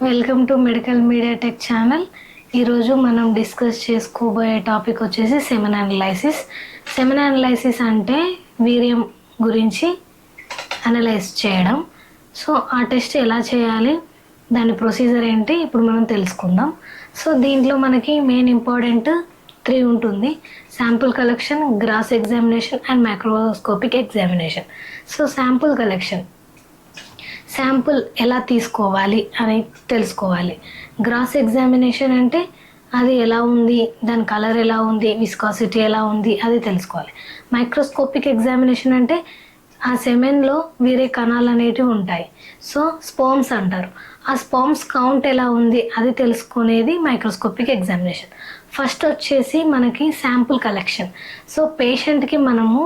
Welcome to medical media tech channel. ఈరోజు మనం discuss చేసుకోబోయే టాపిక్ వచ్చేసి సెమెన్ అనలైసిస్. సెమెన్ అనలైసిస్ అంటే వీర్యం గురించి అనలైజ్ చేయడం. సో ఆ టెస్ట్ ఎలా చేయాలి, దాని ప్రొసీజర్ ఏంటి ఇప్పుడు మనం తెలుసుకుందాం. సో దీంట్లో మనకి మెయిన్ ఇంపార్టెంట్ 3 ఉంటుంది: sample collection, gross examination and microscopic examination. So sample ఎలా తీసుకోవాలి అని తెలుసుకోవాలి. గ్రాస్ ఎగ్జామినేషన్ అంటే అది ఎలా ఉంది, దాని కలర్ ఎలా ఉంది, విస్కాసిటీ ఎలా ఉంది అది తెలుసుకోవాలి. మైక్రోస్కోపిక్ ఎగ్జామినేషన్ అంటే ఆ సెమెన్లో వేరే కణాలు అనేటివి ఉంటాయి. సో స్పోమ్స్ అంటారు. ఆ స్పోమ్స్ కౌంట్ ఎలా ఉంది అది తెలుసుకునేది మైక్రోస్కోపిక్ ఎగ్జామినేషన్. ఫస్ట్ వచ్చేసి మనకి శాంపుల్ కలెక్షన్. సో పేషెంట్కి మనము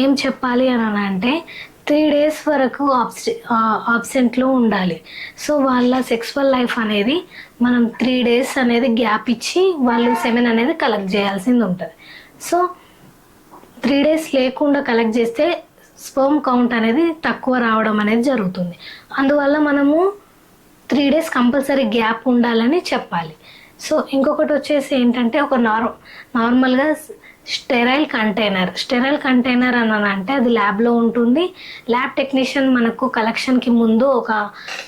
ఏం చెప్పాలి అని అంటే 3 days వరకు ఆబ్సెంట్లో ఉండాలి. సో వాళ్ళ సెక్సువల్ లైఫ్ అనేది మనం 3 days అనేది గ్యాప్ ఇచ్చి వాళ్ళు సెమెన్ అనేది కలెక్ట్ చేయాల్సింది ఉంటుంది. సో 3 days లేకుండా కలెక్ట్ చేస్తే స్పర్మ్ కౌంట్ అనేది తక్కువ రావడం అనేది జరుగుతుంది. అందువల్ల మనము 3 days కంపల్సరీ గ్యాప్ ఉండాలని చెప్పాలి. సో ఇంకొకటి వచ్చేసి ఏంటంటే ఒక నార్మల్గా స్టెరైల్ కంటైనర్ అని అంటే అది ల్యాబ్లో ఉంటుంది. ల్యాబ్ టెక్నీషియన్ మనకు కలెక్షన్కి ముందు ఒక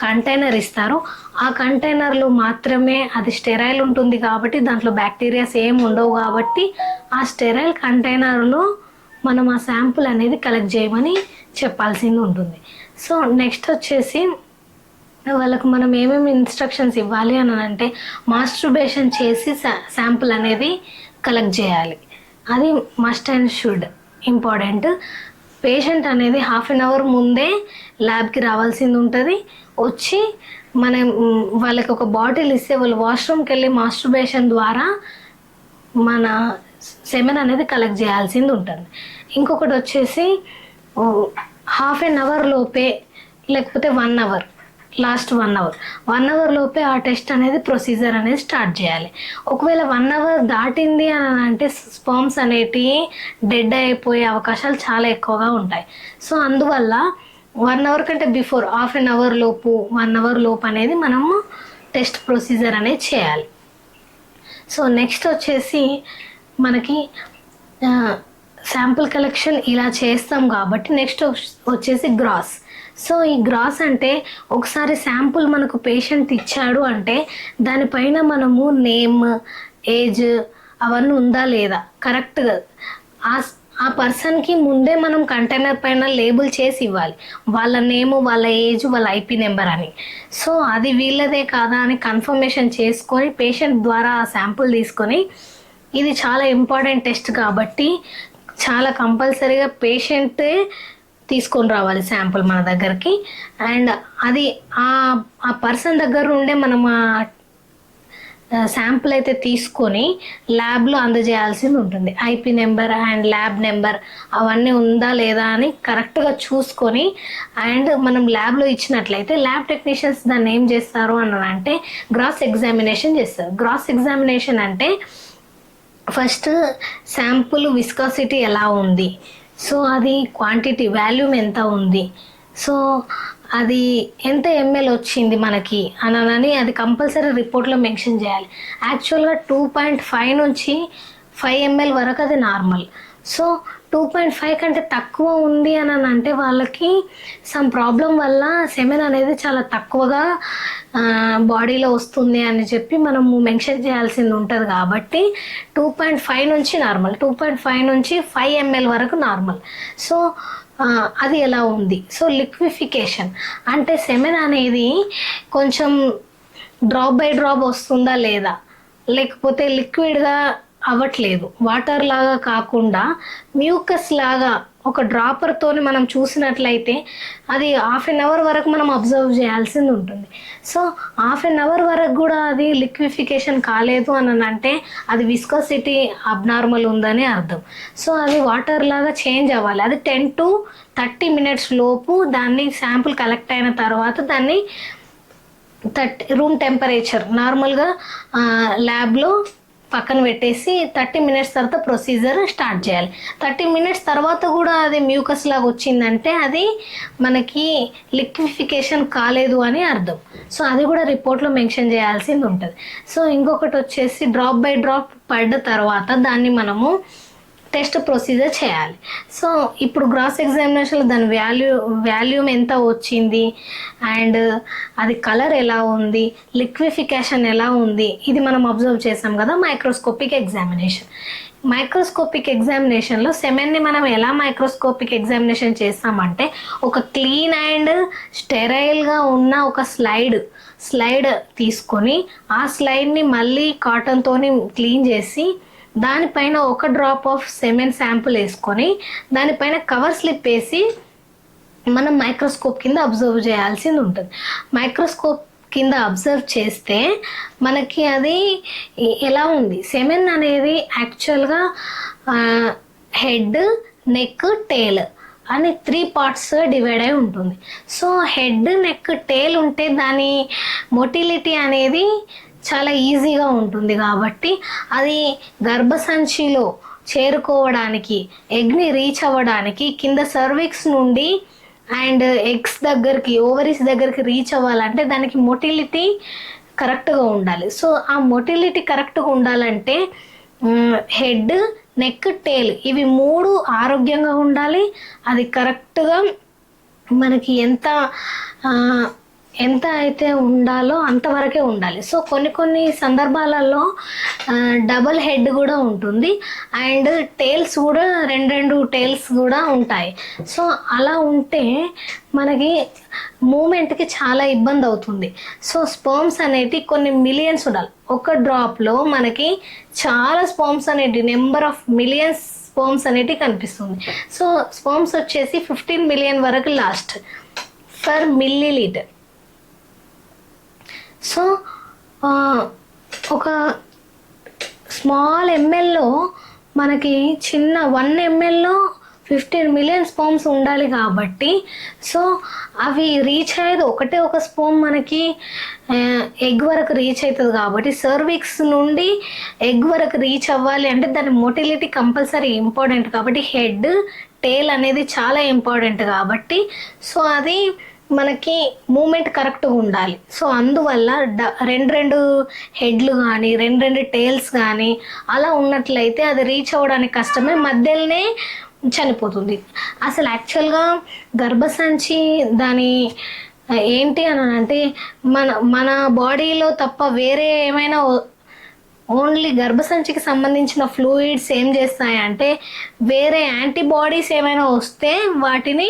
కంటైనర్ ఇస్తారు. ఆ కంటైనర్లో మాత్రమే అది స్టెరైల్ ఉంటుంది కాబట్టి దాంట్లో బ్యాక్టీరియాస్ ఏం ఉండవు కాబట్టి ఆ స్టెరైల్ కంటైనర్లో మనం ఆ శాంపుల్ అనేది కలెక్ట్ చేయమని చెప్పాల్సింది ఉంటుంది. సో నెక్స్ట్ వచ్చేసి వాళ్ళకు మనం ఏమేమి ఇన్స్ట్రక్షన్స్ ఇవ్వాలి అని అంటే మాస్టర్బేషన్ చేసి శాంపుల్ అనేది కలెక్ట్ చేయాలి. అది must and should important. Patient అనేది 1/2 hour ముందే ల్యాబ్కి రావాల్సింది ఉంటుంది. వచ్చి మనం వాళ్ళకి ఒక బాటిల్ ఇస్తే వాళ్ళు వాష్రూమ్కి వెళ్ళి మాస్టర్బేషన్ ద్వారా మన సెమెన్ అనేది కలెక్ట్ చేయాల్సింది ఉంటుంది. ఇంకొకటి వచ్చేసి 1/2 hour లోపే లేకపోతే 1 hour, లాస్ట్ 1 hour లోపే ఆ టెస్ట్ అనేది ప్రొసీజర్ అనేది స్టార్ట్ చేయాలి. ఒకవేళ 1 hour దాటింది అని అంటే స్పర్మ్స్ అనేటివి డెడ్ అయిపోయే అవకాశాలు చాలా ఎక్కువగా ఉంటాయి. సో అందువల్ల 1 hour కంటే బిఫోర్ 1/2 hour లోపు 1 hour లోపు అనేది మనము టెస్ట్ ప్రొసీజర్ అనేది చేయాలి. సో నెక్స్ట్ వచ్చేసి మనకి శాంపుల్ కలెక్షన్ ఇలా చేస్తాం కాబట్టి నెక్స్ట్ వచ్చేసి గ్రాస్. సో ఈ గ్రాస్ అంటే ఒకసారి శాంపుల్ మనకు పేషెంట్ ఇచ్చాడు అంటే దానిపైన మనము నేమ్, ఏజ్ అవన్నీ ఉందా లేదా కరెక్ట్గా ఆ పర్సన్కి ముందే మనం కంటైనర్ పైన లేబుల్ చేసి ఇవ్వాలి. వాళ్ళ నేము, వాళ్ళ ఏజ్, వాళ్ళ ఐపీ నెంబర్ అని. సో అది వీళ్ళదే కాదా అని కన్ఫర్మేషన్ చేసుకొని పేషెంట్ ద్వారా ఆ శాంపుల్ తీసుకొని, ఇది చాలా ఇంపార్టెంట్ టెస్ట్ కాబట్టి చాలా కంపల్సరీగా పేషెంటే తీసుకొని రావాలి శాంపుల్ మన దగ్గరికి. అండ్ అది ఆ పర్సన్ దగ్గర ఉండే మనం శాంపుల్ అయితే తీసుకొని ల్యాబ్లో అందజేయాల్సింది ఉంటుంది. IP number and lab number అవన్నీ ఉందా లేదా అని కరెక్ట్గా చూసుకొని అండ్ మనం ల్యాబ్లో ఇచ్చినట్లయితే ల్యాబ్ టెక్నీషియన్స్ దాన్ని ఏం చేస్తారు అని అంటే గ్రాస్ ఎగ్జామినేషన్ చేస్తారు. గ్రాస్ ఎగ్జామినేషన్ అంటే ఫస్ట్ శాంపుల్ విస్కాసిటీ ఎలా ఉంది, సో అది క్వాంటిటీ వాల్యూమ్ ఎంత ఉంది, సో అది ఎంత ఎంఎల్ వచ్చింది మనకి అని అది కంపల్సరీ రిపోర్ట్లో మెన్షన్ చేయాలి. యాక్చువల్గా 2.5 నుంచి 5 ml వరకు అది నార్మల్. సో 2.5 కంటే తక్కువ ఉంది అని అంటే వాళ్ళకి సమ్ ప్రాబ్లం వల్ల సెమెన్ అనేది చాలా తక్కువగా బాడీలో వస్తుంది అని చెప్పి మనము మెన్షన్ చేయాల్సింది ఉంటుంది. కాబట్టి 2.5 నుంచి నార్మల్, 2.5 నుంచి 5 ml వరకు నార్మల్. సో అది ఎలా ఉంది. సో లిక్విఫికేషన్ అంటే సెమెన్ అనేది కొంచెం డ్రాప్ బై డ్రాప్ వస్తుందా లేదా, లేకపోతే లిక్విడ్గా అవ్వట్లేదు, వాటర్ లాగా కాకుండా మ్యూకస్ లాగా ఒక డ్రాపర్తోని మనం చూసినట్లయితే అది 1/2 hour వరకు మనం అబ్జర్వ్ చేయాల్సింది ఉంటుంది. సో 1/2 hour వరకు కూడా అది లిక్విఫికేషన్ కాలేదు అని అంటే అది విస్కోసిటీ అబ్నార్మల్ ఉందని అర్థం. సో అది వాటర్ లాగా చేంజ్ అవ్వాలి. అది 10 to 30 minutes లోపు దాన్ని శాంపుల్ కలెక్ట్ అయిన తర్వాత దాన్ని రూమ్ టెంపరేచర్ నార్మల్గా ల్యాబ్లో పక్కన పెట్టేసి 30 మినిట్స్ తర్వాత ప్రొసీజర్ స్టార్ట్ చేయాలి. 30 మినిట్స్ తర్వాత కూడా అది మ్యూకస్ లాగా వచ్చిందంటే అది మనకి లిక్విఫికేషన్ కాలేదు అని అర్థం. సో అది కూడా రిపోర్ట్లో మెన్షన్ చేయాల్సింది ఉంటుంది. సో ఇంకొకటి వచ్చేసి డ్రాప్ బై డ్రాప్ పడ్డ తర్వాత దాన్ని మనము టెస్ట్ ప్రొసీజర్ చేయాలి. సో ఇప్పుడు గ్రాస్ ఎగ్జామినేషన్లో దాని వాల్యూమ్ ఎంత వచ్చింది అండ్ అది కలర్ ఎలా ఉంది, లిక్విఫికేషన్ ఎలా ఉంది, ఇది మనం అబ్జర్వ్ చేసాం కదా మైక్రోస్కోపిక్ ఎగ్జామినేషన్. మైక్రోస్కోపిక్ ఎగ్జామినేషన్లో సెమెన్ని మనం ఎలా మైక్రోస్కోపిక్ ఎగ్జామినేషన్ చేస్తామంటే ఒక క్లీన్ అండ్ స్టెరైల్గా ఉన్న ఒక స్లైడ్ తీసుకొని ఆ స్లైడ్ని మళ్ళీ కాటన్తోని క్లీన్ చేసి దానిపైన ఒక డ్రాప్ ఆఫ్ సెమెన్ శాంపుల్ వేసుకొని దానిపైన కవర్ స్లిప్ వేసి మనం మైక్రోస్కోప్ కింద అబ్జర్వ్ చేయాల్సింది ఉంటుంది. మైక్రోస్కోప్ కింద అబ్జర్వ్ చేస్తే మనకి అది ఎలా ఉంది, సెమెన్ అనేది యాక్చువల్గా హెడ్, నెక్, టేల్ అని 3 పార్ట్స్ డివైడ్ అయి ఉంటుంది. సో హెడ్, నెక్, టేల్ ఉంటే దాని మొటిలిటీ అనేది చాలా ఈజీగా ఉంటుంది కాబట్టి అది గర్భసంచిలో చేరుకోవడానికి, ఎగ్ని రీచ్ అవ్వడానికి కింద సర్విక్స్ నుండి అండ్ ఎగ్స్ దగ్గరికి, ఓవరీస్ దగ్గరికి రీచ్ అవ్వాలంటే దానికి మొటిలిటీ కరెక్ట్గా ఉండాలి. సో ఆ మొటిలిటీ కరెక్ట్గా ఉండాలంటే హెడ్, నెక్, టేల్ ఇవి 3 ఆరోగ్యంగా ఉండాలి. అది కరెక్ట్గా మనకి ఎంత అయితే ఉండాలో అంతవరకే ఉండాలి. సో కొన్ని సందర్భాలలో డబల్ హెడ్ కూడా ఉంటుంది అండ్ టేల్స్ కూడా 2 టేల్స్ కూడా ఉంటాయి. సో అలా ఉంటే మనకి మూమెంట్కి చాలా ఇబ్బంది అవుతుంది. సో స్పర్మ్స్ అనేటి కొన్ని మిలియన్స్ ఉండాలి. ఒక డ్రాప్లో మనకి చాలా స్పర్మ్స్ అనేటి నెంబర్ ఆఫ్ మిలియన్స్ స్పర్మ్స్ అనేటి కనిపిస్తుంది. సో స్పర్మ్స్ వచ్చేసి 15 మిలియన్ వరకు last for milli litre. So ఒక స్మాల్ ఎంఎల్లో మనకి చిన్న 1 ఎంఎల్లో 15 మిలియన్ స్పర్మ్స్ ఉండాలి కాబట్టి సో అవి రీచ్ అయ్యేది ఒక స్పర్మ్ మనకి ఎగ్ వరకు రీచ్ అవుతుంది కాబట్టి సర్విక్స్ నుండి ఎగ్ వరకు రీచ్ అవ్వాలి అంటే దాని మొటిలిటీ కంపల్సరీ ఇంపార్టెంట్ కాబట్టి హెడ్, టేల్ అనేది చాలా ఇంపార్టెంట్ కాబట్టి సో అది మనకి మూమెంట్ కరెక్ట్గా ఉండాలి. సో అందువల్ల 2 హెడ్లు కానీ 2 టేల్స్ కానీ అలా ఉన్నట్లయితే అది రీచ్ అవ్వడానికి కష్టమే, మధ్యలోనే చనిపోతుంది. అసలు యాక్చువల్గా గర్భసంచి దాని ఏంటి అని అంటే మన బాడీలో తప్ప వేరే ఏమైనా ఓన్లీ గర్భసంచికి సంబంధించిన ఫ్లూయిడ్స్ ఏం చేస్తాయంటే వేరే యాంటీబాడీస్ ఏమైనా వస్తే వాటిని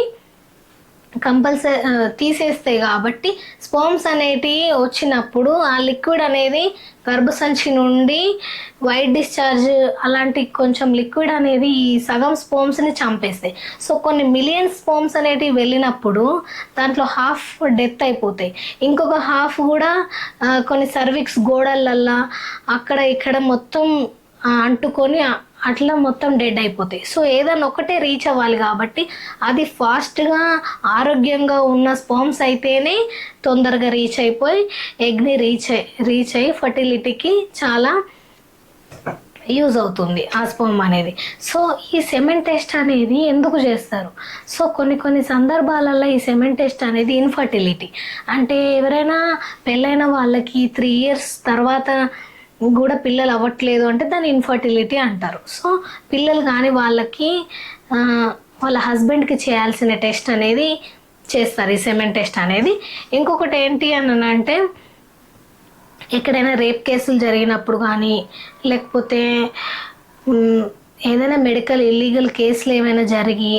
కంపల్సరీ తీసేస్తాయి. కాబట్టి స్పర్మ్స్ అనేటివి వచ్చినప్పుడు ఆ లిక్విడ్ అనేది గర్భసంచి నుండి వైట్ డిశ్చార్జ్ అలాంటి కొంచెం లిక్విడ్ అనేది ఈ సగం స్పర్మ్స్ని చంపేస్తాయి. సో కొన్ని మిలియన్ స్పర్మ్స్ అనేటివి వెళ్ళినప్పుడు దాంట్లో హాఫ్ డెత్ అయిపోతాయి, ఇంకొక హాఫ్ కూడా కొన్ని సర్విక్స్ గోడలల్లా అక్కడ ఇక్కడ మొత్తం అంటుకొని అట్లా మొత్తం డెడ్ అయిపోతాయి. సో ఏదైనా ఒకటే రీచ్ అవ్వాలి కాబట్టి అది ఫాస్ట్గా ఆరోగ్యంగా ఉన్న స్పర్మ్స్ అయితేనే తొందరగా రీచ్ అయిపోయి ఎగ్ని రీచ్ అయ్యి ఫర్టిలిటీకి చాలా యూజ్ అవుతుంది ఆ స్పర్మ్ అనేది. సో ఈ సెమెన్ టెస్ట్ అనేది ఎందుకు చేస్తారు? సో కొన్ని సందర్భాలలో ఈ సెమెన్ టెస్ట్ అనేది ఇన్ఫర్టిలిటీ అంటే ఎవరైనా పెళ్ళైన వాళ్ళకి 3 ఇయర్స్ తర్వాత కూడా పిల్లలు అవ్వట్లేదు అంటే దాన్ని ఇన్ఫర్టిలిటీ అంటారు. సో పిల్లలు కానీ వాళ్ళకి వాళ్ళ హస్బెండ్కి చేయాల్సిన టెస్ట్ అనేది చేస్తారు, ఈ సెమెన్ టెస్ట్ అనేది. ఇంకొకటి ఏంటి అని అంటే ఎక్కడైనా రేప్ కేసులు జరిగినప్పుడు కానీ లేకపోతే ఏదైనా మెడికల్ ఇల్లీగల్ కేసులు ఏమైనా జరిగి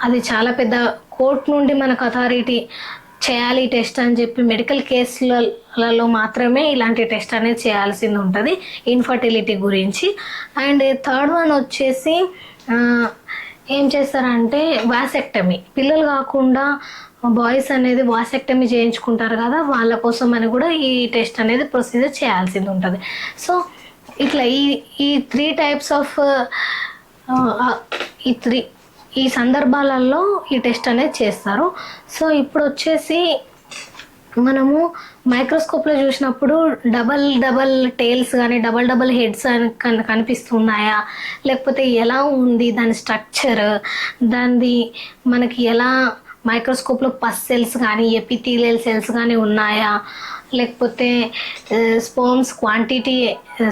అది చాలా పెద్ద కోర్టు నుండి మనకు అథారిటీ చేయాలి టెస్ట్ అని చెప్పి మెడికల్ కేసులలో మాత్రమే ఇలాంటి టెస్ట్ అనేది చేయాల్సింది ఉంటుంది ఇన్ఫర్టిలిటీ గురించి. అండ్ థర్డ్ వన్ వచ్చేసి ఏం చేస్తారంటే వాసెక్టమీ, పిల్లలు కాకుండా బాయ్స్ అనేది వాసెక్టమీ చేయించుకుంటారు కదా, వాళ్ళ కోసం అని కూడా ఈ టెస్ట్ అనేది ప్రొసీజర్ చేయాల్సింది ఉంటుంది. సో ఇట్లా ఈ 3 టైప్స్ ఆఫ్ ఈ సందర్భాలలో ఈ టెస్ట్ అనేది చేస్తారు. సో ఇప్పుడు వచ్చేసి మనము మైక్రోస్కోప్లో చూసినప్పుడు డబల్ డబల్ టైల్స్ కానీ డబల్ డబల్ హెడ్స్ కనిపిస్తున్నాయా, లేకపోతే ఎలా ఉంది దాని స్ట్రక్చర్, దానిది మనకి ఎలా మైక్రోస్కోప్లో పస్ సెల్స్ కానీ ఎపిథీలియల్ సెల్స్ కానీ ఉన్నాయా, లేకపోతే స్పోమ్స్ క్వాంటిటీ,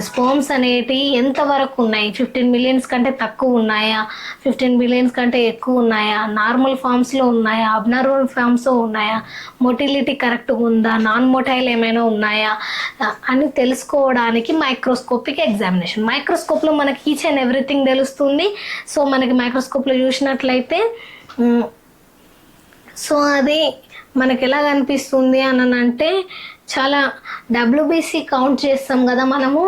స్పోమ్స్ అనేటివి ఎంతవరకు ఉన్నాయి, 15 మిలియన్స్ కంటే తక్కువ ఉన్నాయా, 15 మిలియన్స్ కంటే ఎక్కువ ఉన్నాయా, నార్మల్ ఫామ్స్లో ఉన్నాయా, అబ్నార్మల్ ఫామ్స్లో ఉన్నాయా, మొటిలిటీ కరెక్ట్గా ఉందా, నాన్ మొటైల్ ఏమైనా ఉన్నాయా అని తెలుసుకోవడానికి మైక్రోస్కోపిక్ ఎగ్జామినేషన్. మైక్రోస్కోప్లో మనకి ఈచ్ అండ్ ఎవ్రీథింగ్ తెలుస్తుంది. సో మనకి మైక్రోస్కోప్లో చూసినట్లయితే సో అది మనకి ఎలా కనిపిస్తుంది అని అంటే చాలా డబ్ల్యూబీసీ కౌంట్ చేస్తాం కదా మనము.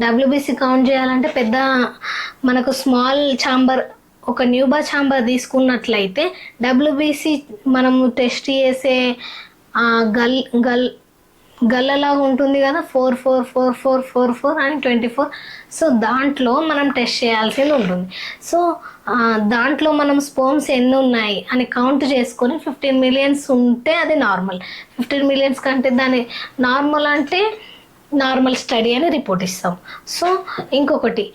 డబ్ల్యూబీసీ కౌంట్ చేయాలంటే పెద్ద మనకు స్మాల్ ఛాంబర్, ఒక న్యూబా ఛాంబర్ తీసుకున్నట్లయితే డబ్ల్యూబీసీ మనము టెస్ట్ చేసే గల్లలాగా ఉంటుంది కదా, 4 4 4 4 4 4 అని 24. సో దాంట్లో మనం టెస్ట్ చేయాల్సింది ఉంటుంది. సో దాంట్లో మనం స్పోమ్స్ ఎన్ని ఉన్నాయి అని కౌంట్ చేసుకొని 15 మిలియన్స్ ఉంటే అది నార్మల్. 15 మిలియన్స్ కంటే దాని నార్మల్ అంటే నార్మల్ స్టడీ అని రిపోర్ట్ ఇస్తాం. సో ఇంకొకటి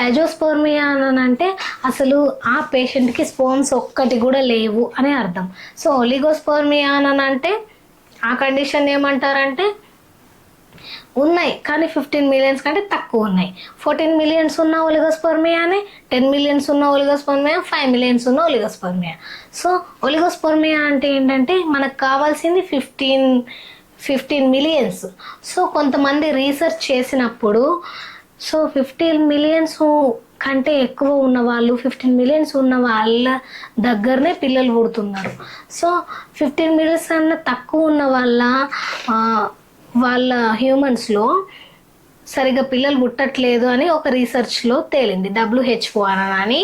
అజోస్పర్మియా అని అంటే అసలు ఆ పేషెంట్కి స్పోమ్స్ ఒక్కటి కూడా లేవు అని అర్థం. సో ఒలిగోస్పర్మియా అని అంటే ఆ కండిషన్ ఏమంటారంటే ఉన్నాయి కానీ 15 మిలియన్స్ కంటే తక్కువ ఉన్నాయి. 14 మిలియన్స్ ఉన్న ఒలిగోస్పర్మియా అని, 10 మిలియన్స్ ఉన్న ఒలిగోస్పర్మియా, 5 మిలియన్స్ ఉన్న ఒలిగోస్పర్మియా. సో ఒలిగోస్పర్మియా అంటే ఏంటంటే మనకు కావాల్సింది 15 మిలియన్స్. సో కొంతమంది రీసెర్చ్ చేసినప్పుడు సో 15 మిలియన్స్ కంటే ఎక్కువ ఉన్న వాళ్ళు, 15 మిలియన్స్ ఉన్న వాళ్ళ దగ్గరనే పిల్లలు పుడుతున్నారు. సో 15 మిలియన్స్ కన్నా తక్కువ ఉన్న వాళ్ళ హ్యూమన్స్లో సరిగా పిల్లలు పుట్టట్లేదు అని ఒక రీసెర్చ్లో తేలింది, WHO అని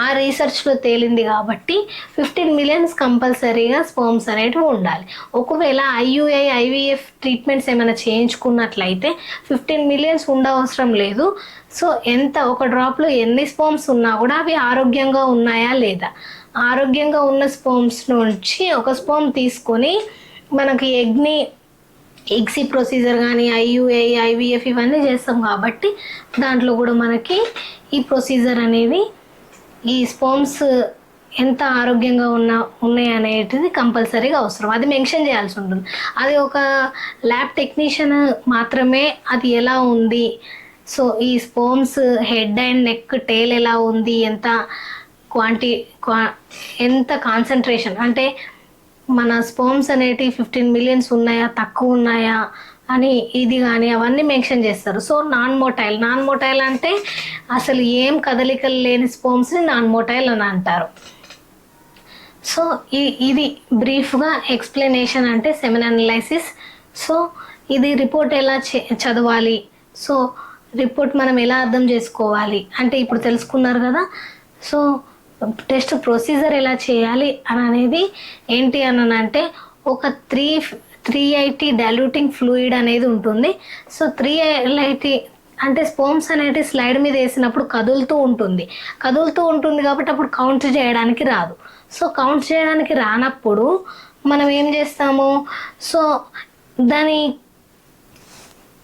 ఆ రీసెర్చ్లో తేలింది. కాబట్టి 15 మిలియన్స్ కంపల్సరీగా స్పోమ్స్ అనేటివి ఉండాలి. ఒకవేళ IVF ట్రీట్మెంట్స్ ఏమైనా చేయించుకున్నట్లయితే 15 మిలియన్స్ ఉండవసరం లేదు. సో ఒక డ్రాప్లో ఎన్ని స్పోమ్స్ ఉన్నా కూడా అవి ఆరోగ్యంగా ఉన్నాయా లేదా, ఆరోగ్యంగా ఉన్న స్పోమ్స్ నుంచి ఒక స్పోమ్ తీసుకొని మనకి ఎగ్సీ ప్రొసీజర్ కానీ IVF ఇవన్నీ చేస్తాం కాబట్టి దాంట్లో కూడా మనకి ఈ ప్రొసీజర్ అనేది ఈ స్పోమ్స్ ఎంత ఆరోగ్యంగా ఉన్నాయి అనేటిది కంపల్సరీగా అవసరం. అది మెన్షన్ చేయాల్సి ఉంటుంది. అది ఒక ల్యాబ్ టెక్నీషియన్ మాత్రమే అది ఎలా ఉంది, సో ఈ sperms head and neck tail ఎలా ఉంది, ఎంత కాన్సన్ట్రేషన్ అంటే మన స్పోమ్స్ అనేటివి 15 మిలియన్స్ ఉన్నాయా తక్కువ ఉన్నాయా అని ఇది కానీ అవన్నీ మెన్షన్ చేస్తారు. సో నాన్ మోటైల్ అంటే అసలు ఏం కదలికలు లేని స్పోమ్స్ని నాన్ మోటైల్ అని అంటారు. సో ఇది బ్రీఫ్గా ఎక్స్ప్లెనేషన్ అంటే సెమెన్ అనాలిసిస్. సో ఇది రిపోర్ట్ ఎలా చదవాలి, సో రిపోర్ట్ మనం ఎలా అర్థం చేసుకోవాలి అంటే ఇప్పుడు తెలుసుకున్నారు కదా. సో టెస్ట్ ప్రొసీజర్ ఎలా చేయాలి అని అనేది ఏంటి అని అంటే ఒక 380 డైల్యూటింగ్ ఫ్లూయిడ్ అనేది ఉంటుంది. సో 380 అంటే స్పోమ్స్ అనేది స్లైడ్ మీద వేసినప్పుడు కదులుతూ ఉంటుంది కాబట్టి అప్పుడు కౌంట్ చేయడానికి రాదు. సో కౌంట్ చేయడానికి రానప్పుడు మనం ఏం చేస్తాము, సో దాని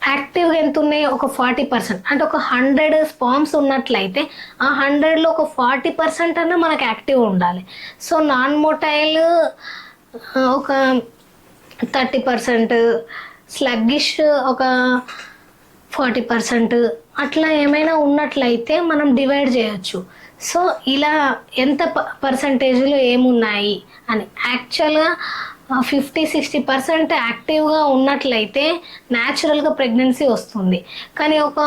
యాక్టివ్గా ఎంత ఉన్నాయి, ఒక 40%. అంటే ఒక 100 స్పామ్స్ ఉన్నట్లయితే ఆ 100లో ఒక 40% అన్న మనకు యాక్టివ్ ఉండాలి. సో నాన్ మోటైల్ ఒక 30%, స్లగ్గిష్ ఒక 40% అట్లా ఏమైనా ఉన్నట్లయితే మనం డివైడ్ చేయొచ్చు. సో ఇలా ఎంత పర్సంటేజ్లో ఏమున్నాయి అని యాక్చువల్గా 50-60% యాక్టివ్గా ఉన్నట్లయితే న్యాచురల్గా ప్రెగ్నెన్సీ వస్తుంది. కానీ ఒక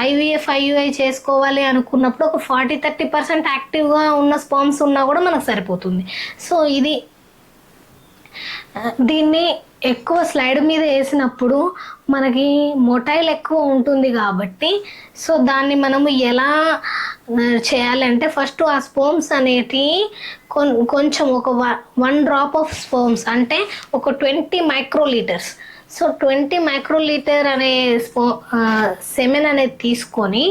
IUI చేసుకోవాలి అనుకున్నప్పుడు ఒక 40-30% యాక్టివ్గా ఉన్న స్పామ్స్ ఉన్నా కూడా మనకు సరిపోతుంది. సో దీన్ని ఎక్కువ స్లైడ్ మీద వేసినప్పుడు మనకి మొటైల్ ఎక్కువ ఉంటుంది కాబట్టి సో దాన్ని మనము ఎలా చేయాలంటే ఫస్ట్ ఆ స్పోమ్స్ అనేటి కొంచెం ఒక 1 డ్రాప్ ఆఫ్ స్పోమ్స్ అంటే ఒక 20 మైక్రోలీటర్స్. సో 20 మైక్రోలీటర్ అనే సెమెన్ అనేది తీసుకొని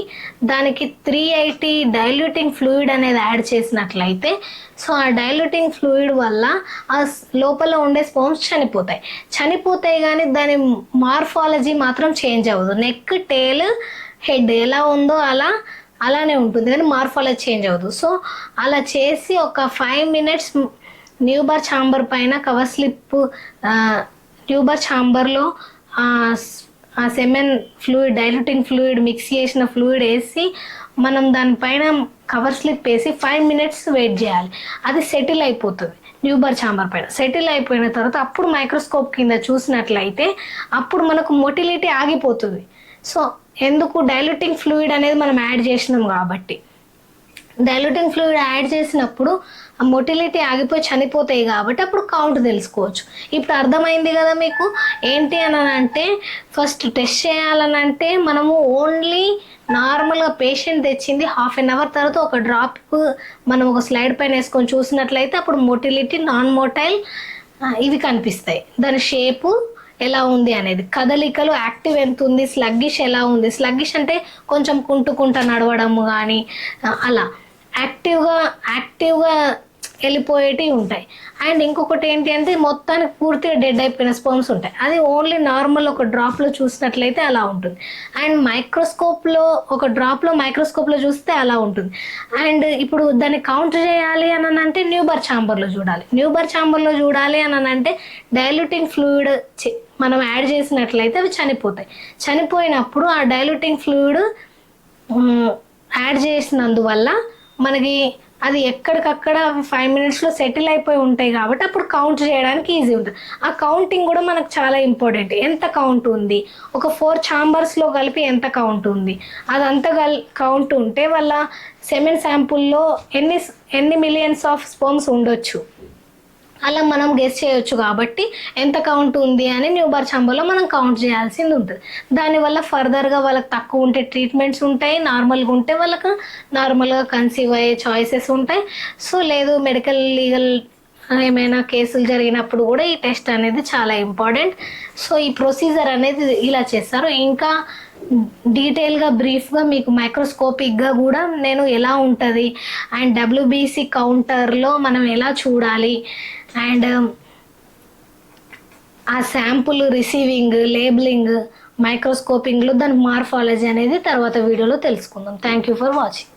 దానికి 380 డైల్యూటింగ్ ఫ్లూయిడ్ అనేది యాడ్ చేసినట్లయితే సో ఆ డైల్యూటింగ్ ఫ్లూయిడ్ వల్ల ఆ లోపల ఉండే స్పోమ్స్ చనిపోతాయి కానీ దాని మార్ఫాలజీ మాత్రం చేంజ్ అవ్వదు. నెక్, టేల్, హెడ్ ఎలా ఉందో అలానే ఉంటుంది కానీ మార్ఫాలజీ చేంజ్ అవ్వదు. సో అలా చేసి ఒక 5 minutes న్యూబార్ ఛాంబర్ పైన కవర్ స్లిప్ ట్యూబర్ ఛాంబర్లో ఆ semen fluid, diluting fluid, mix చేసిన ఫ్లూయిడ్ వేసి మనం దానిపైన కవర్ స్లిప్ వేసి 5 minutes వెయిట్ చేయాలి. అది సెటిల్ అయిపోతుంది న్యూబార్ ఛాంబర్ పైన. సెటిల్ అయిపోయిన తర్వాత అప్పుడు మైక్రోస్కోప్ కింద చూసినట్లయితే అప్పుడు మనకు మొటిలిటీ ఆగిపోతుంది. సో ఎందుకు? డైల్యూటింగ్ ఫ్లూయిడ్ అనేది మనం యాడ్ చేసినాం కాబట్టి. డైల్యూటింగ్ ఫ్లూయిడ్ యాడ్ చేసినప్పుడు ఆ మొటిలిటీ ఆగిపోయి చనిపోతాయి కాబట్టి అప్పుడు కౌంట్ తెలుసుకోవచ్చు. ఇప్పుడు అర్థమైంది కదా మీకు ఏంటి అని అంటే, ఫస్ట్ టెస్ట్ చేయాలనంటే మనము ఓన్లీ నార్మల్గా పేషెంట్ తెచ్చింది 1/2 hour తర్వాత ఒక డ్రాప్ మనం ఒక స్లైడ్ పైన వేసుకొని చూసినట్లయితే అప్పుడు మొటిలిటీ, నాన్ మోటైల్ ఇవి కనిపిస్తాయి. దాని షేపు ఎలా ఉంది అనేది, కదలికలు యాక్టివ్ ఎంత ఉంది, స్లగ్గిష్ ఎలా ఉంది. స్లగ్గిష్ అంటే కొంచెం కుంటుకుంటా నడవడము కానీ అలా యాక్టివ్గా వెళ్ళిపోయేటివి ఉంటాయి. అండ్ ఇంకొకటి ఏంటి అంటే మొత్తానికి పూర్తిగా డెడ్ అయిపోయిన స్పర్మ్స్ ఉంటాయి. అది ఓన్లీ నార్మల్ ఒక డ్రాప్లో చూసినట్లయితే అలా ఉంటుంది. అండ్ ఒక డ్రాప్లో మైక్రోస్కోప్లో చూస్తే అలా ఉంటుంది. అండ్ ఇప్పుడు దాన్ని కౌంట్ చేయాలి అని అంటే న్యూబార్ ఛాంబర్లో చూడాలి అని అంటే డైల్యూటింగ్ ఫ్లూయిడ్ మనం యాడ్ చేసినట్లయితే అవి చనిపోయినప్పుడు ఆ డైల్యూటింగ్ ఫ్లూయిడ్ యాడ్ చేసినందువల్ల మనకి అది ఎక్కడికక్కడ 5 minutesలో సెటిల్ అయిపోయి ఉంటాయి కాబట్టి అప్పుడు కౌంట్ చేయడానికి ఈజీ ఉంటుంది. ఆ కౌంటింగ్ కూడా మనకు చాలా ఇంపార్టెంట్. ఎంత కౌంట్ ఉంది, ఒక 4 ఛాంబర్స్లో కలిపి ఎంత కౌంట్ ఉంది, అదంతా కౌంట్ ఉంటే వాళ్ళ సెమెన్ శాంపుల్లో ఎన్ని మిలియన్స్ ఆఫ్ స్పర్మ్స్ ఉండొచ్చు అలా మనం గెస్ చేయొచ్చు. కాబట్టి ఎంత కౌంట్ ఉంది అని న్యూబార్ ఛాంబర్లో మనం కౌంట్ చేయాల్సింది ఉంటుంది. దానివల్ల ఫర్దర్గా వాళ్ళకి తక్కువ ఉంటే ట్రీట్మెంట్స్ ఉంటాయి, నార్మల్గా ఉంటే వాళ్ళకు నార్మల్గా కన్సీవ్ అయ్యే చాయిసెస్ ఉంటాయి. సో లేదు మెడికల్, లీగల్ ఏమైనా కేసులు జరిగినప్పుడు కూడా ఈ టెస్ట్ అనేది చాలా ఇంపార్టెంట్. సో ఈ ప్రొసీజర్ అనేది ఇలా చేస్తారు. ఇంకా డీటెయిల్గా బ్రీఫ్గా మీకు మైక్రోస్కోపిక్గా కూడా నేను ఎలా ఉంటుంది అండ్ WBC కౌంటర్లో మనం ఎలా చూడాలి అండ్ ఆ శాంపుల్ రిసీవింగ్, లేబులింగ్, మైక్రోస్కోపింగ్లో దాని మార్ఫాలజీ అనేది తర్వాత వీడియోలో తెలుసుకుందాం. Thank you for watching.